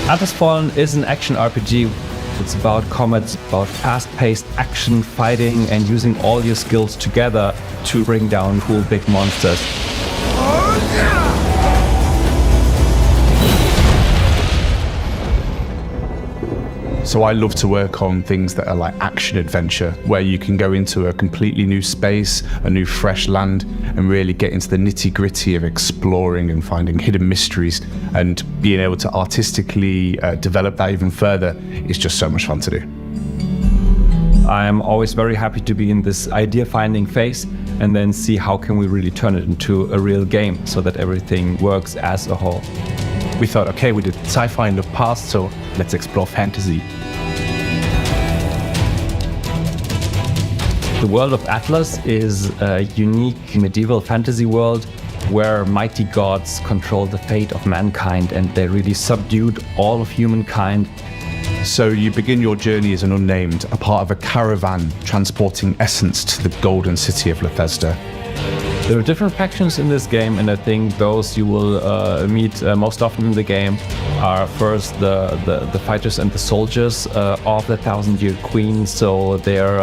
Atlas Fallen is an action RPG. It's about combat, it's about fast-paced action, fighting, and using all your skills together to bring down cool big monsters. So I love to work on things that are like action adventure, where you can go into a completely new space, a new fresh land, and really get into the nitty-gritty of exploring and finding hidden mysteries, and being able to artistically develop that even further is just so much fun to do. I'm always very happy to be in this idea-finding phase and then see how can we really turn it into a real game so that everything works as a whole. We thought, okay, we did sci-fi in the past, so let's explore fantasy. The world of Atlas is a unique medieval fantasy world where mighty gods control the fate of mankind, and they really subdued all of humankind. So you begin your journey as an unnamed, a part of a caravan transporting essence to the golden city of Bethesda. There are different factions in this game, and I think those you will meet most often in the game are first the fighters and the soldiers of the Thousand-Year Queen. So they're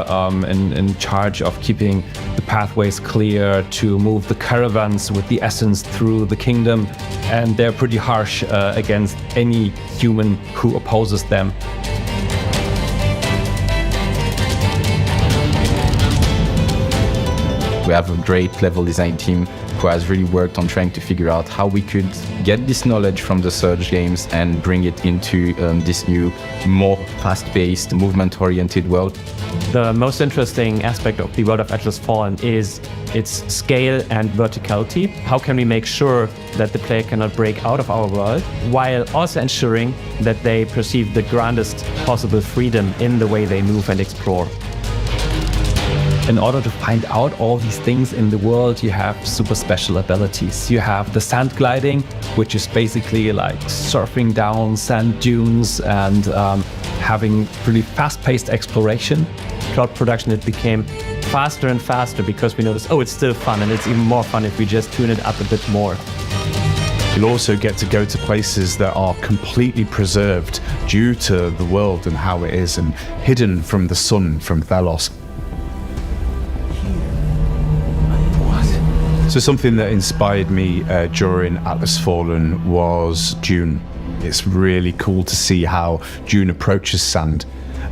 in charge of keeping the pathways clear to move the caravans with the essence through the kingdom, and they're pretty harsh against any human who opposes them. We have a great level design team who has really worked on trying to figure out how we could get this knowledge from the Surge games and bring it into this new, more fast-paced, movement-oriented world. The most interesting aspect of the world of Atlas Fallen is its scale and verticality. How can we make sure that the player cannot break out of our world, while also ensuring that they perceive the grandest possible freedom in the way they move and explore? In order to find out all these things in the world, you have super special abilities. You have the sand gliding, which is basically like surfing down sand dunes and having really fast-paced exploration. Throughout production, it became faster and faster because we noticed, oh, it's still fun, and it's even more fun if we just tune it up a bit more. You'll also get to go to places that are completely preserved due to the world and how it is, and hidden from the sun, from Thelos. So something that inspired me during Atlas Fallen was Dune. It's really cool to see how Dune approaches sand.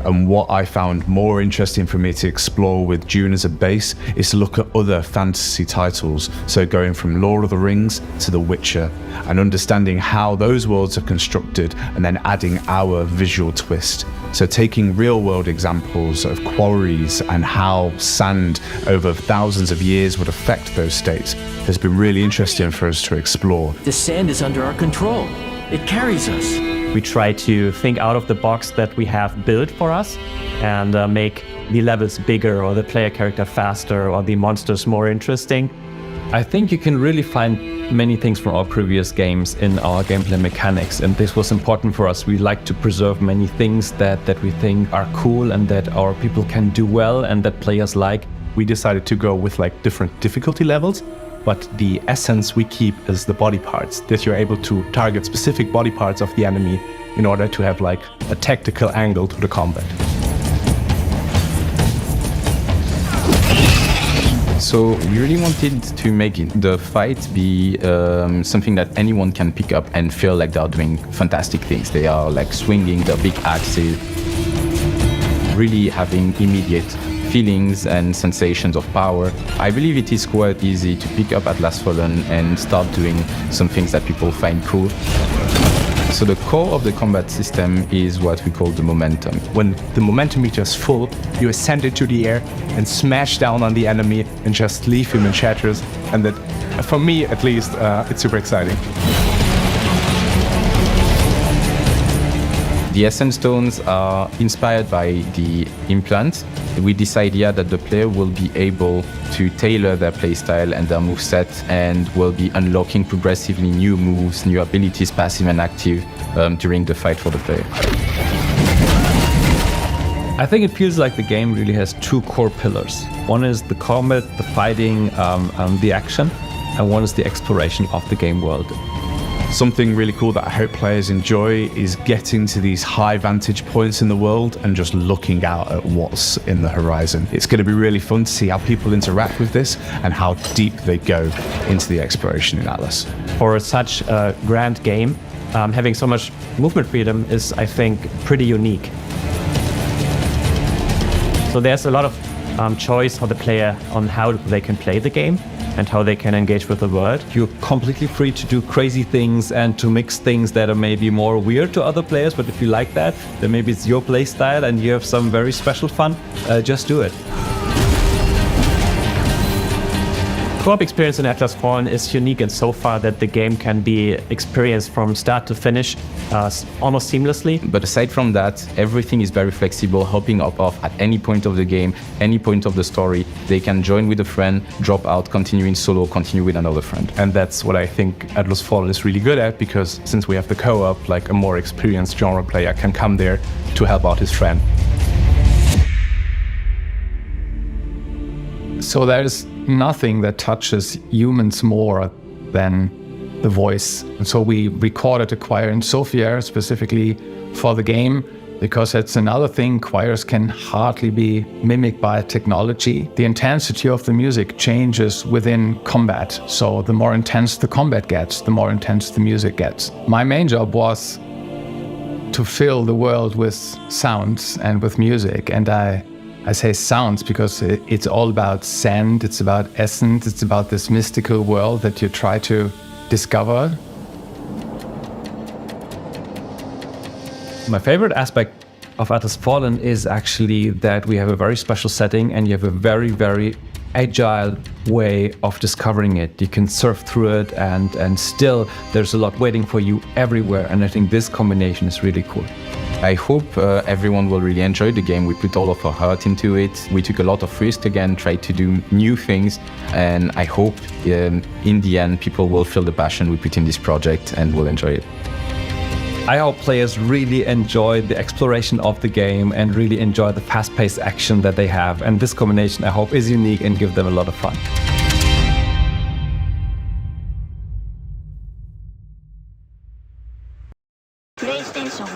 And what I found more interesting for me to explore with Dune as a base is to look at other fantasy titles. So going from Lord of the Rings to The Witcher, and understanding how those worlds are constructed and then adding our visual twist. So taking real world examples of quarries and how sand over thousands of years would affect those states has been really interesting for us to explore. The sand is under our control. It carries us. We try to think out of the box that we have built for us and make the levels bigger, or the player character faster, or the monsters more interesting. I think you can really find many things from our previous games in our gameplay mechanics, and this was important for us. We like to preserve many things that we think are cool and that our people can do well and that players like. We decided to go with like different difficulty levels, but the essence we keep is the body parts, that you're able to target specific body parts of the enemy in order to have like a tactical angle to the combat. So we really wanted to make the fight be something that anyone can pick up and feel like they're doing fantastic things. They are like swinging their big axes, really having immediate feelings and sensations of power. I believe it is quite easy to pick up Atlas Fallen and start doing some things that people find cool. So the core of the combat system is what we call the momentum. When the momentum meter is full, you ascend into the air and smash down on the enemy and just leave him in shatters. And that, for me at least, it's super exciting. The Essence Stones are inspired by the implants, with this idea that the player will be able to tailor their playstyle and their moveset, and will be unlocking progressively new moves, new abilities, passive and active, during the fight for the player. I think it feels like the game really has two core pillars. One is the combat, the fighting, the action, and one is the exploration of the game world. Something really cool that I hope players enjoy is getting to these high vantage points in the world and just looking out at what's in the horizon. It's going to be really fun to see how people interact with this and how deep they go into the exploration in Atlas. For such a grand game, having so much movement freedom is, I think, pretty unique. So there's a lot of choice for the player on how they can play the game and how they can engage with the world. You're completely free to do crazy things and to mix things that are maybe more weird to other players, but if you like that, then maybe it's your play style and you have some very special fun, just do it. Co-op experience in Atlas Fallen is unique in so far that the game can be experienced from start to finish almost seamlessly. But aside from that, everything is very flexible, hopping off at any point of the game, any point of the story. They can join with a friend, drop out, continue in solo, continue with another friend. And that's what I think Atlas Fallen is really good at, because since we have the co-op, like a more experienced genre player can come there to help out his friend. So there's nothing that touches humans more than the voice. And so we recorded a choir in Sofia specifically for the game, because it's another thing choirs can hardly be mimicked by technology. The intensity of the music changes within combat. So the more intense the combat gets, the more intense the music gets. My main job was to fill the world with sounds and with music, and I say sounds because it's all about scent, it's about essence, it's about this mystical world that you try to discover. My favorite aspect of Atlas Fallen is actually that we have a very special setting and you have a very, very agile way of discovering it. You can surf through it and still there's a lot waiting for you everywhere, and I think this combination is really cool. I hope everyone will really enjoy the game. We put all of our heart into it. We took a lot of risk again, tried to do new things, and I hope in the end people will feel the passion we put in this project and will enjoy it. I hope players really enjoy the exploration of the game and really enjoy the fast-paced action that they have. And this combination, I hope, is unique and give them a lot of fun. PlayStation